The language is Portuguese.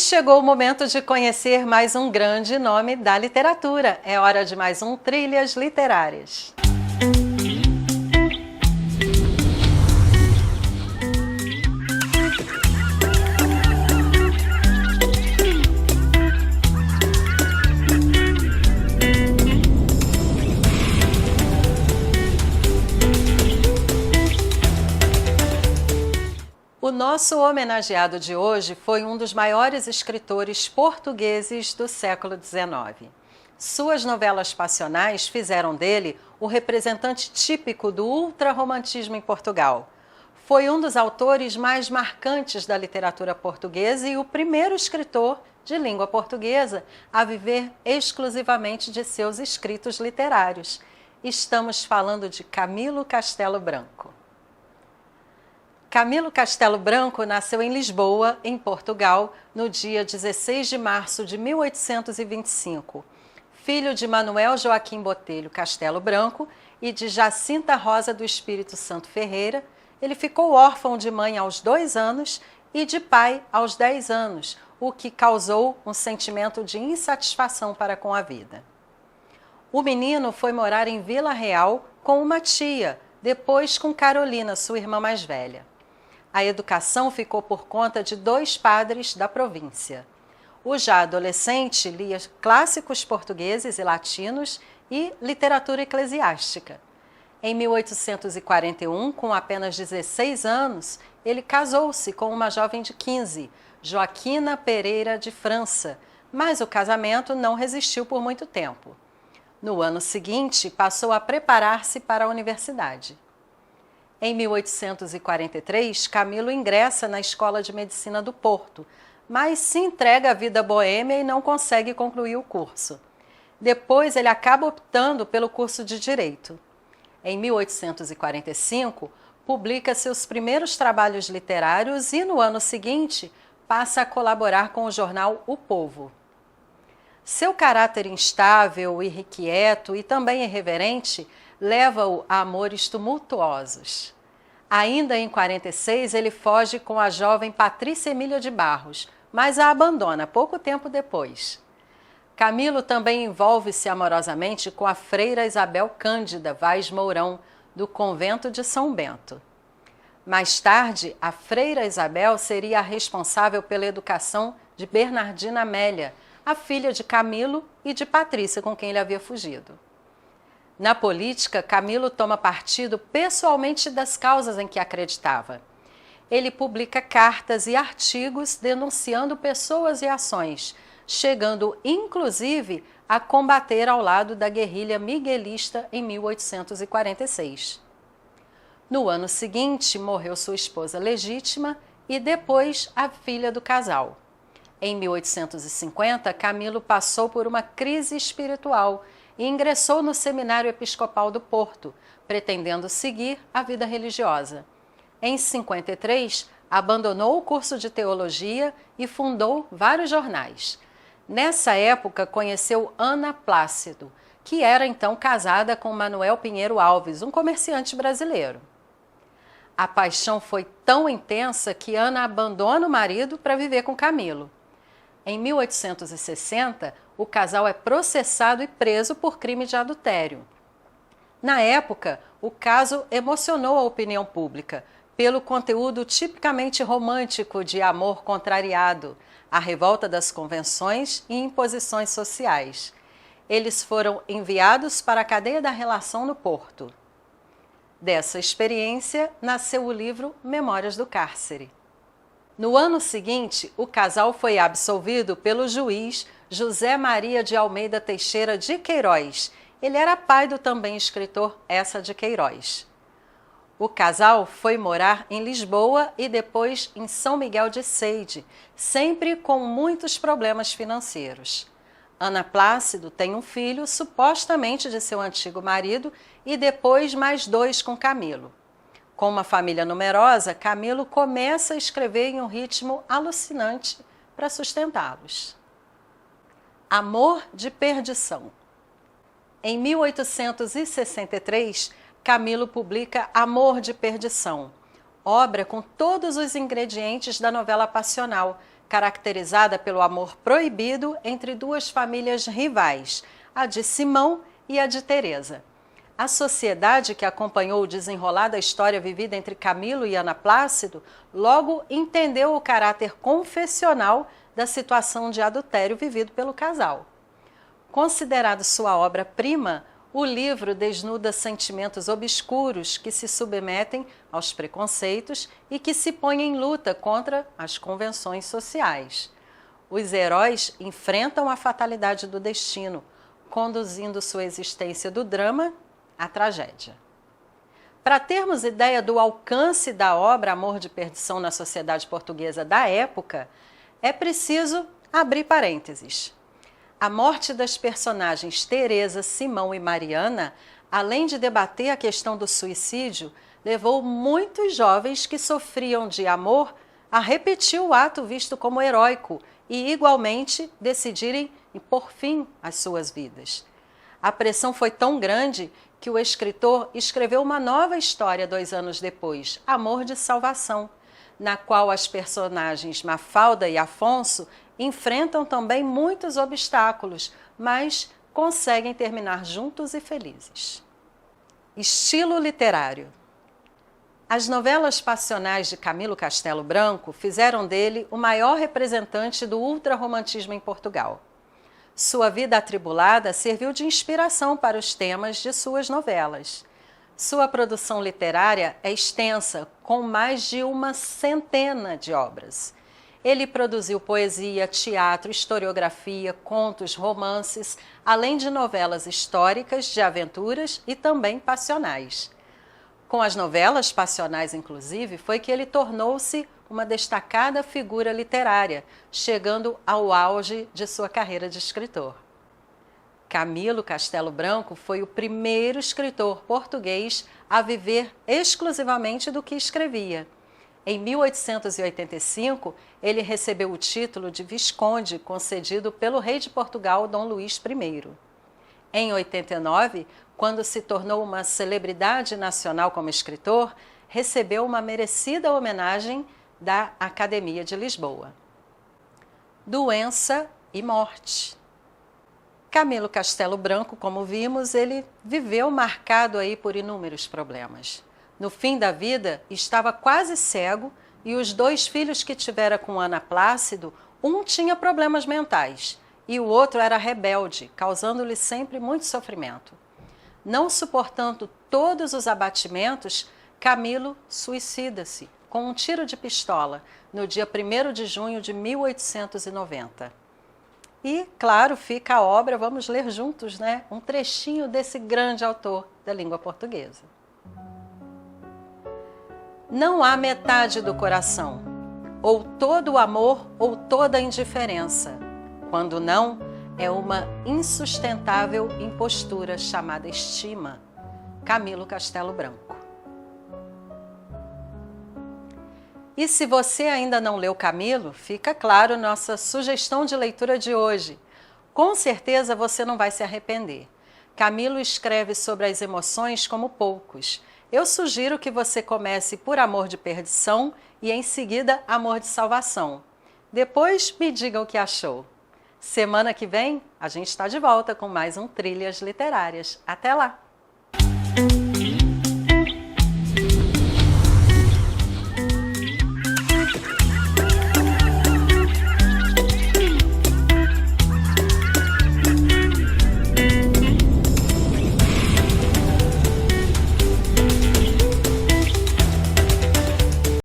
chegou o momento de conhecer mais um grande nome da literatura. É hora de mais um Trilhas Literárias. O nosso homenageado de hoje foi um dos maiores escritores portugueses do século XIX. Suas novelas passionais fizeram dele o representante típico do ultrarromantismo em Portugal. Foi um dos autores mais marcantes da literatura portuguesa e o primeiro escritor de língua portuguesa a viver exclusivamente de seus escritos literários. Estamos falando de Camilo Castelo Branco. Camilo Castelo Branco nasceu em Lisboa, em Portugal, no dia 16 de março de 1825. Filho de Manuel Joaquim Botelho Castelo Branco e de Jacinta Rosa do Espírito Santo Ferreira, ele ficou órfão de mãe aos 2 anos e de pai aos 10 anos, o que causou um sentimento de insatisfação para com a vida. O menino foi morar em Vila Real com uma tia, depois com Carolina, sua irmã mais velha. A educação ficou por conta de 2 padres da província. O já adolescente lia clássicos portugueses e latinos e literatura eclesiástica. Em 1841, com apenas 16 anos, ele casou-se com uma jovem de 15, Joaquina Pereira de França, mas o casamento não resistiu por muito tempo. No ano seguinte, passou a preparar-se para a universidade. Em 1843, Camilo ingressa na Escola de Medicina do Porto, mas se entrega à vida boêmia e não consegue concluir o curso. Depois, ele acaba optando pelo curso de Direito. Em 1845, publica seus primeiros trabalhos literários e, no ano seguinte, passa a colaborar com o jornal O Povo. Seu caráter instável, irrequieto e também irreverente leva-o a amores tumultuosos. Ainda em 46, ele foge com a jovem Patrícia Emília de Barros, mas a abandona pouco tempo depois. Camilo também envolve-se amorosamente com a freira Isabel Cândida Vaz Mourão, do convento de São Bento. Mais tarde, a freira Isabel seria a responsável pela educação de Bernardina Amélia, a filha de Camilo e de Patrícia, com quem ele havia fugido. Na política, Camilo toma partido pessoalmente das causas em que acreditava. Ele publica cartas e artigos denunciando pessoas e ações, chegando inclusive a combater ao lado da guerrilha miguelista em 1846. No ano seguinte, morreu sua esposa legítima e depois a filha do casal. Em 1850, Camilo passou por uma crise espiritual e ingressou no Seminário Episcopal do Porto, pretendendo seguir a vida religiosa. Em 53, abandonou o curso de teologia e fundou vários jornais. Nessa época, conheceu Ana Plácido, que era então casada com Manuel Pinheiro Alves, um comerciante brasileiro. A paixão foi tão intensa que Ana abandona o marido para viver com Camilo. Em 1860, o casal é processado e preso por crime de adultério. Na época, o caso emocionou a opinião pública, pelo conteúdo tipicamente romântico de amor contrariado, a revolta das convenções e imposições sociais. Eles foram enviados para a cadeia da relação no Porto. Dessa experiência, nasceu o livro Memórias do Cárcere. No ano seguinte, o casal foi absolvido pelo juiz José Maria de Almeida Teixeira de Queiroz. Ele era pai do também escritor Eça de Queiroz. O casal foi morar em Lisboa e depois em São Miguel de Seide, sempre com muitos problemas financeiros. Ana Plácido tem um filho, supostamente de seu antigo marido, e depois mais 2 com Camilo. Com uma família numerosa, Camilo começa a escrever em um ritmo alucinante para sustentá-los. Amor de Perdição. Em 1863, Camilo publica Amor de Perdição, obra com todos os ingredientes da novela passional, caracterizada pelo amor proibido entre duas famílias rivais, a de Simão e a de Teresa. A sociedade que acompanhou o desenrolar da história vivida entre Camilo e Ana Plácido logo entendeu o caráter confessional da situação de adultério vivido pelo casal. Considerado sua obra-prima, o livro desnuda sentimentos obscuros que se submetem aos preconceitos e que se põem em luta contra as convenções sociais. Os heróis enfrentam a fatalidade do destino, conduzindo sua existência do drama à tragédia. Para termos ideia do alcance da obra Amor de Perdição na sociedade portuguesa da época, é preciso abrir parênteses. A morte das personagens Teresa, Simão e Mariana, além de debater a questão do suicídio, levou muitos jovens que sofriam de amor a repetir o ato visto como heróico e, igualmente, decidirem pôr fim às suas vidas. A pressão foi tão grande que o escritor escreveu uma nova história 2 anos depois, Amor de Salvação, na qual as personagens Mafalda e Afonso enfrentam também muitos obstáculos, mas conseguem terminar juntos e felizes. Estilo literário. As novelas passionais de Camilo Castelo Branco fizeram dele o maior representante do ultrarromantismo em Portugal. Sua vida atribulada serviu de inspiração para os temas de suas novelas. Sua produção literária é extensa, com mais de 100 de obras. Ele produziu poesia, teatro, historiografia, contos, romances, além de novelas históricas, de aventuras e também passionais. Com as novelas passionais, inclusive, foi que ele tornou-se uma destacada figura literária, chegando ao auge de sua carreira de escritor. Camilo Castelo Branco foi o primeiro escritor português a viver exclusivamente do que escrevia. Em 1885, ele recebeu o título de Visconde, concedido pelo rei de Portugal, Dom Luís I. Em 89, quando se tornou uma celebridade nacional como escritor, recebeu uma merecida homenagem da Academia de Lisboa. Doença e morte. Camilo Castelo Branco, como vimos, ele viveu marcado aí por inúmeros problemas. No fim da vida, estava quase cego e os 2 filhos que tivera com Ana Plácido, um tinha problemas mentais e o outro era rebelde, causando-lhe sempre muito sofrimento. Não suportando todos os abatimentos, Camilo suicida-se com um tiro de pistola no dia 1º de junho de 1890. E, claro, fica a obra, vamos ler juntos, né? Um trechinho desse grande autor da língua portuguesa. Não há metade do coração, ou todo o amor ou toda a indiferença. Quando não, é uma insustentável impostura chamada estima. Camilo Castelo Branco. E se você ainda não leu Camilo, fica claro nossa sugestão de leitura de hoje. Com certeza você não vai se arrepender. Camilo escreve sobre as emoções como poucos. Eu sugiro que você comece por Amor de Perdição e em seguida Amor de Salvação. Depois me diga o que achou. Semana que vem a gente está de volta com mais um Trilhas Literárias. Até lá!